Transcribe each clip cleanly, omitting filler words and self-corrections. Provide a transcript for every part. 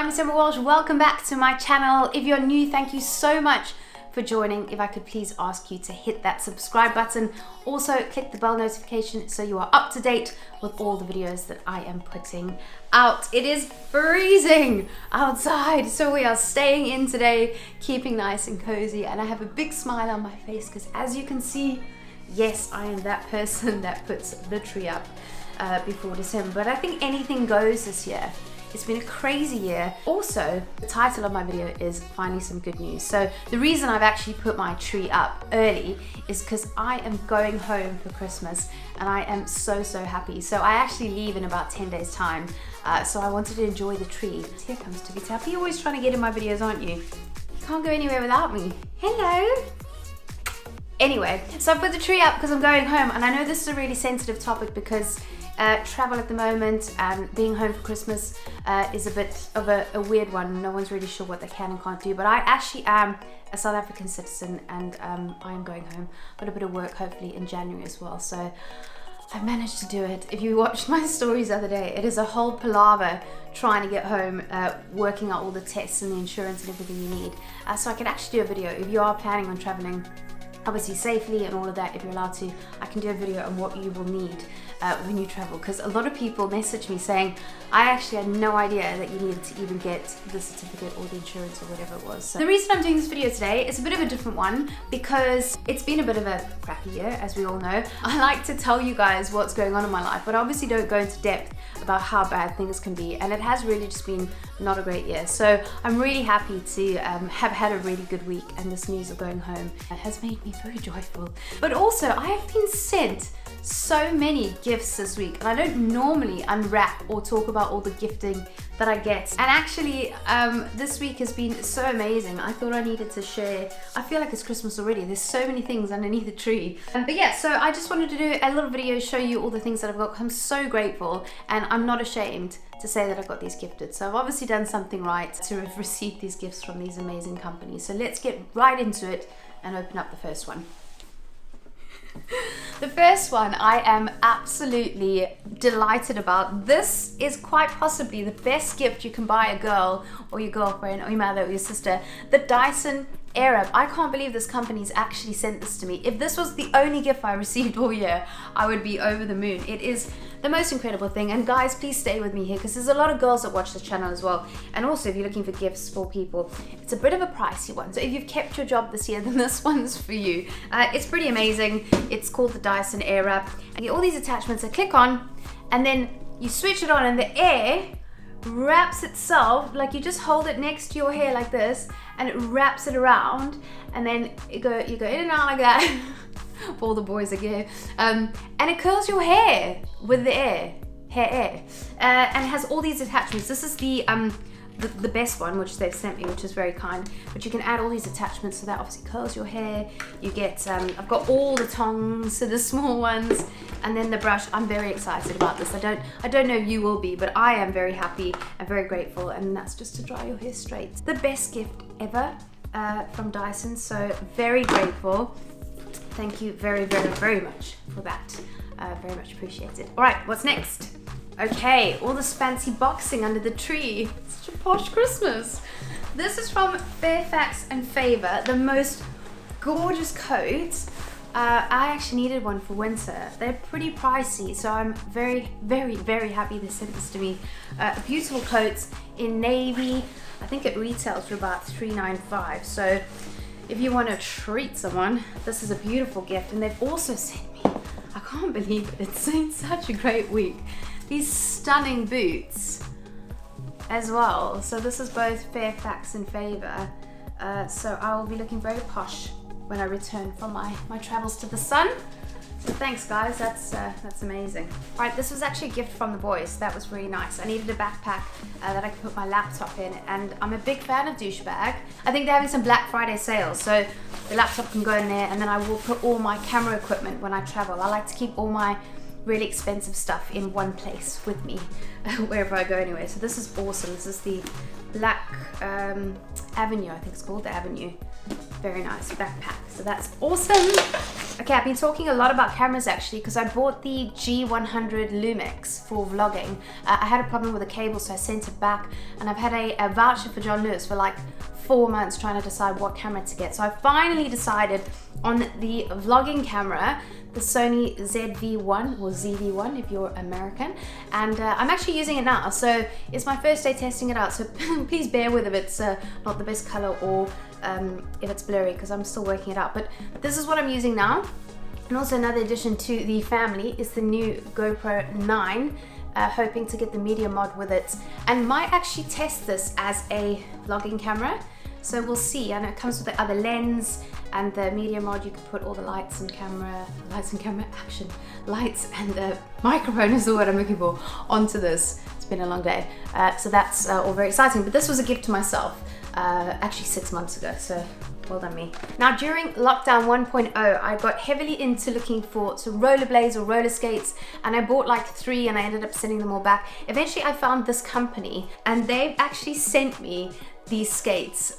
I'm Emma Walsh. Welcome back to my channel. If you're new, thank you so much for joining. If I could please ask you to hit that subscribe button. Also click the bell notification so you are up to date with all the videos that I am putting out. It is freezing outside, so we are staying in today, keeping nice and cozy, and I have a big smile on my face because as you can see, yes, I am that person that puts the tree up before December, but I think anything goes this year. It's been a crazy year. Also, the title of my video is finally some good news. So the reason I've actually put my tree up early is because I am going home for Christmas and I am so happy. So I actually leave in about 10 days time. So I wanted to enjoy the tree. Here comes Tippy Tap. You're always trying to get in my videos, aren't you? You can't go anywhere without me. Hello. Anyway, so I put the tree up because I'm going home, and I know this is a really sensitive topic because travel at the moment and being home for Christmas is a bit of a weird one. No one's really sure what they can and can't do, but I actually am a South African citizen and I am going home. Got a bit of work hopefully in January as well, so I managed to do it. If you watched my stories the other day, it is a whole palaver trying to get home, working out all the tests and the insurance and everything you need. So I can actually do a video if you are planning on traveling, obviously safely and all of that. If you're allowed to, I can do a video on what you will need when you travel, because a lot of people message me saying I actually had no idea that you needed to even get the certificate or the insurance or whatever it was. So the reason I'm doing this video today is a bit of a different one because it's been a bit of a crappy year, as we all know. I like to tell you guys what's going on in my life, but obviously don't go into depth about how bad things can be, and it has really just been not a great year. So I'm really happy to have had a really good week, and this news of going home has made me very joyful. But also I have been sent so many gifts this week, and I don't normally unwrap or talk about all the gifting that I get, and actually this week has been so amazing. I thought I needed to share. I feel like it's Christmas already. There's so many things underneath the tree, but yeah, so I just wanted to do a little video, show you all the things that I've got. I'm so grateful, and I'm not ashamed to say that I got these gifted. So I've obviously done something right to have received these gifts from these amazing companies. So let's get right into it and open up the first one. The first one I am absolutely delighted about. This is quite possibly the best gift you can buy a girl or your girlfriend or your mother or your sister. The Dyson Airwrap. I can't believe this company's actually sent this to me. If this was the only gift I received all year, I would be over the moon. It is the most incredible thing, and guys, please stay with me here because there's a lot of girls that watch this channel as well, and also if you're looking for gifts for people, it's a bit of a pricey one, so if you've kept your job this year, then this one's for you. It's pretty amazing. It's called the Dyson Airwrap, and you get all these attachments that click on, and then you switch it on and the air wraps itself, like you just hold it next to your hair like this and it wraps it around, and then you go in and out like that for all the boys that get and it curls your hair with the hair and it has all these attachments. This is the best one which they've sent me, which is very kind, but you can add all these attachments so that obviously curls your hair. You get I've got all the tongs, so the small ones, and then the brush. I'm very excited about this. I don't know if you will be, but I am very happy and very grateful, and that's just to dry your hair straight. The best gift ever from Dyson, so very grateful. Thank you very much for that. Very much appreciated. All right, what's next? Okay, all this fancy boxing under the tree. It's such a posh Christmas. This is from Fairfax and Favour, the most gorgeous coats. I actually needed one for winter. They're pretty pricey, so I'm very happy they sent this to me. Beautiful coats in navy. I think it retails for about $3.95. So if you want to treat someone, this is a beautiful gift. And they've also sent me, I can't believe it, it's been such a great week, these stunning boots as well. So this is both Fairfax and Favour. So I will be looking very posh when I return from my travels to the sun. So thanks guys, that's amazing. All right, this was actually a gift from the boys. That was really nice. I needed a backpack that I could put my laptop in, and I'm a big fan of Douchebag. I think they're having some Black Friday sales, so the laptop can go in there, and then I will put all my camera equipment when I travel. I like to keep all my really expensive stuff in one place with me wherever I go anyway. So this is awesome. This is the Black Avenue, I think it's called, the Avenue. Very nice backpack. So that's awesome. Okay, I've been talking a lot about cameras actually because I bought the G100 Lumix for vlogging. I had a problem with the cable, so I sent it back, and I've had a voucher for John Lewis for like 4 months trying to decide what camera to get. So I finally decided on the vlogging camera, the Sony ZV-1 or ZV-1 if you're American, and I'm actually using it now. So it's my first day testing it out, so please bear with if it's not the best color or if it's blurry, because I'm still working it out. But this is what I'm using now. And also another addition to the family is the new GoPro 9, hoping to get the media mod with it, and might actually test this as a vlogging camera. So we'll see. I know it comes with the other lens and the media mod. You can put all the lights and camera action, lights and the microphone is the word I'm looking for, onto this. It's been a long day. So that's all very exciting. But this was a gift to myself, actually 6 months ago. So well done me. Now during lockdown 1.0, I got heavily into looking for some rollerblades or roller skates, and I bought like 3 and I ended up sending them all back. Eventually I found this company and they've actually sent me these skates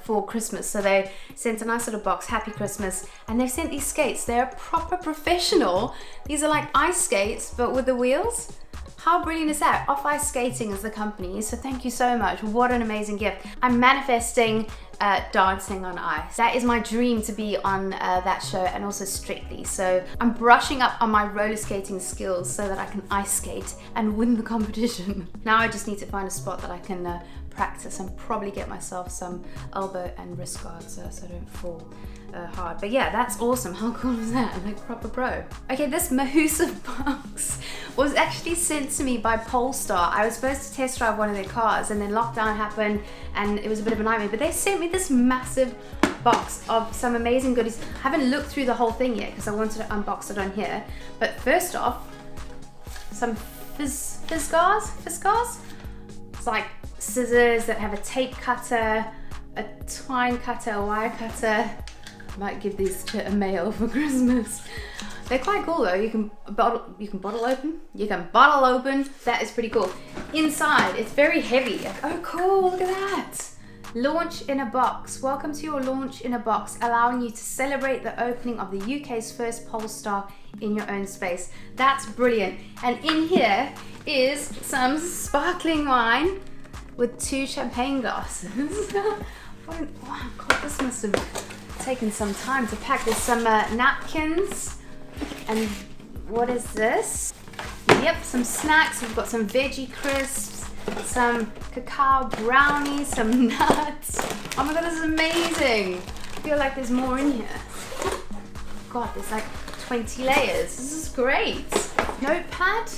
for Christmas. So they sent a nice little box, happy Christmas, and they've sent these skates. They're proper professional. These are like ice skates but with the wheels. How brilliant is that? Off Ice Skating is the company, so thank you so much. What an amazing gift. I'm manifesting dancing on ice. That is my dream, to be on that show, and also Strictly. So I'm brushing up on my roller skating skills so that I can ice skate and win the competition. Now I just need to find a spot that I can practice and probably get myself some elbow and wrist guards so I don't fall hard. But yeah, that's awesome. How cool is that? I'm like proper pro. Okay, this Mahusa box was actually sent to me by Polestar. I was supposed to test drive one of their cars, and then lockdown happened and it was a bit of a nightmare, but they sent me this massive box of some amazing goodies. I haven't looked through the whole thing yet because I wanted to unbox it on here. But first off, some fizzgars. It's like scissors that have a tape cutter, a twine cutter, a wire cutter. I might give these to a male for Christmas. They're quite cool though. You can bottle open. That is pretty cool. Inside, it's very heavy. Oh cool, look at that. Launch in a box. Welcome to your launch in a box, allowing you to celebrate the opening of the UK's first Polestar in your own space. That's brilliant. And in here is some sparkling wine with 2 champagne glasses. Oh God, this must have taken some time to pack. There's some napkins, and what is this? Yep, some snacks. We've got some veggie crisps, some cacao brownies, some nuts. Oh my God, this is amazing. I feel like there's more in here. God, there's like 20 layers. This is great. Notepad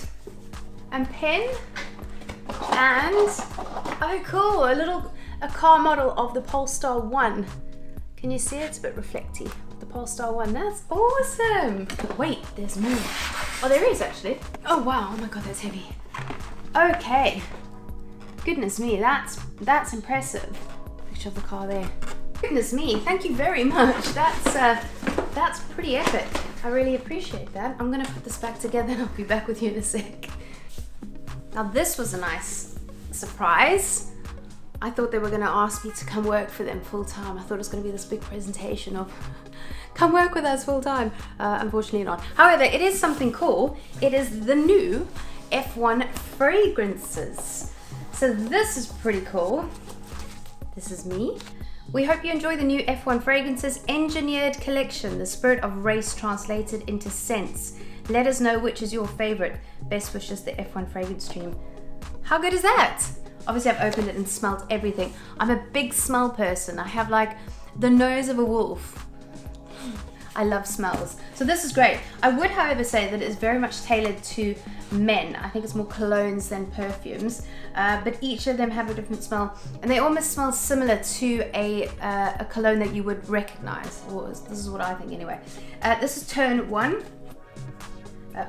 and pen, and oh cool, a car model of the Polestar 1. Can you see it? It's a bit reflecty. The Polestar 1, that's awesome. Wait, there's more. Oh, there is actually. Oh wow, oh my God, that's heavy. Okay, goodness me, that's impressive. Picture of the car there. Goodness me, thank you very much. That's pretty epic. I really appreciate that. I'm gonna put this back together and I'll be back with you in a sec. Now this was a nice surprise. I thought they were gonna ask me to come work for them full time. I thought it was gonna be this big presentation of come work with us full time. Unfortunately not. However, it is something cool. It is the new F1 fragrances. So this is pretty cool. This is me. We hope you enjoy the new F1 fragrances engineered collection, the spirit of race translated into scents. Let us know which is your favorite. Best wishes, the F1 fragrance stream. How good is that? Obviously I've opened it and smelled everything. I'm a big smell person. I have like the nose of a wolf. I love smells. So this is great. I would, however, say that it's very much tailored to men. I think it's more colognes than perfumes, but each of them have a different smell, and they almost smell similar to a cologne that you would recognize. Or this is what I think anyway. This is Turn 1.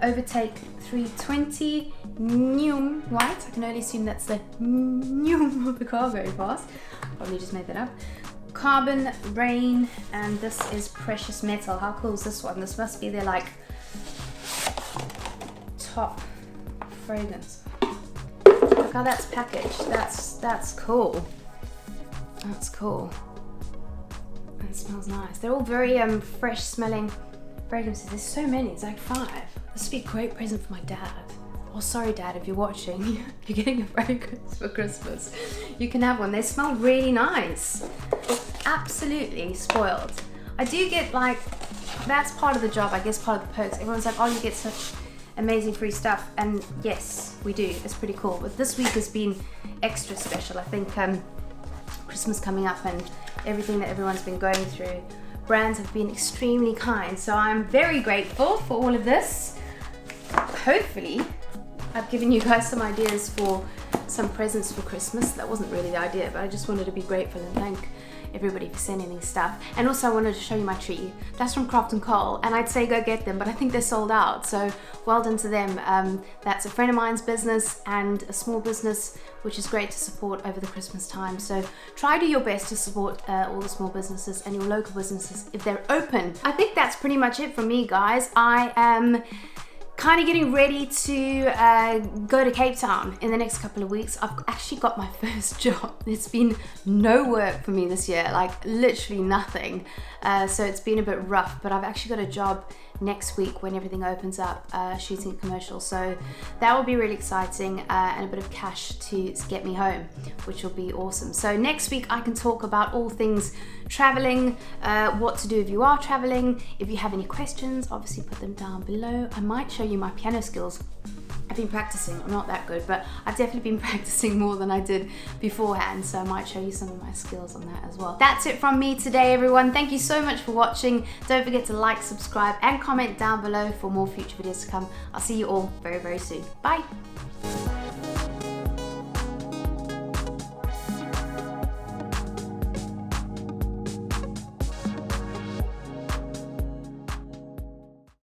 Overtake 320 Neewer white. I can only assume that's the Neewer of the car very fast. Probably just made that up. Carbon Rain, and this is Precious Metal. How cool is this one? This must be their like top fragrance. Look how that's packaged. That's cool. That's cool. It smells nice. They're all very fresh smelling. Brigham says, there's so many, it's like 5. This would be a great present for my dad. Oh, sorry Dad, if you're watching, you're getting a fragrance for Christmas. You can have one. They smell really nice. Absolutely spoiled. I do get like, that's part of the job, I guess part of the perks. Everyone's like, oh, you get such amazing free stuff. And yes, we do. It's pretty cool. But this week has been extra special. I think Christmas coming up and everything that everyone's been going through. Brands have been extremely kind. So I'm very grateful for all of this. Hopefully, I've given you guys some ideas for some presents for Christmas. That wasn't really the idea, but I just wanted to be grateful and thank everybody for sending me stuff. And also I wanted to show you my tree. That's from Craft & Cole, and I'd say go get them, but I think they're sold out, so well done to them. That's a friend of mine's business and a small business, which is great to support over the Christmas time. So try to do your best to support all the small businesses and your local businesses if they're open. I think that's pretty much it from me, guys. I am kind of getting ready to go to Cape Town in the next couple of weeks. I've actually got my first job. It's been no work for me this year, like literally nothing. So it's been a bit rough, but I've actually got a job next week when everything opens up, shooting a commercial. So that will be really exciting and a bit of cash to get me home, which will be awesome. So next week I can talk about all things traveling, what to do if you are traveling. If you have any questions, obviously put them down below. I might show you my piano skills. I've been practicing. I'm not that good, but I've definitely been practicing more than I did beforehand, so I might show you some of my skills on that as well. That's it from me today, everyone. Thank you so much for watching. Don't forget to like, subscribe, and comment down below for more future videos to come. I'll see you all very, very soon. Bye.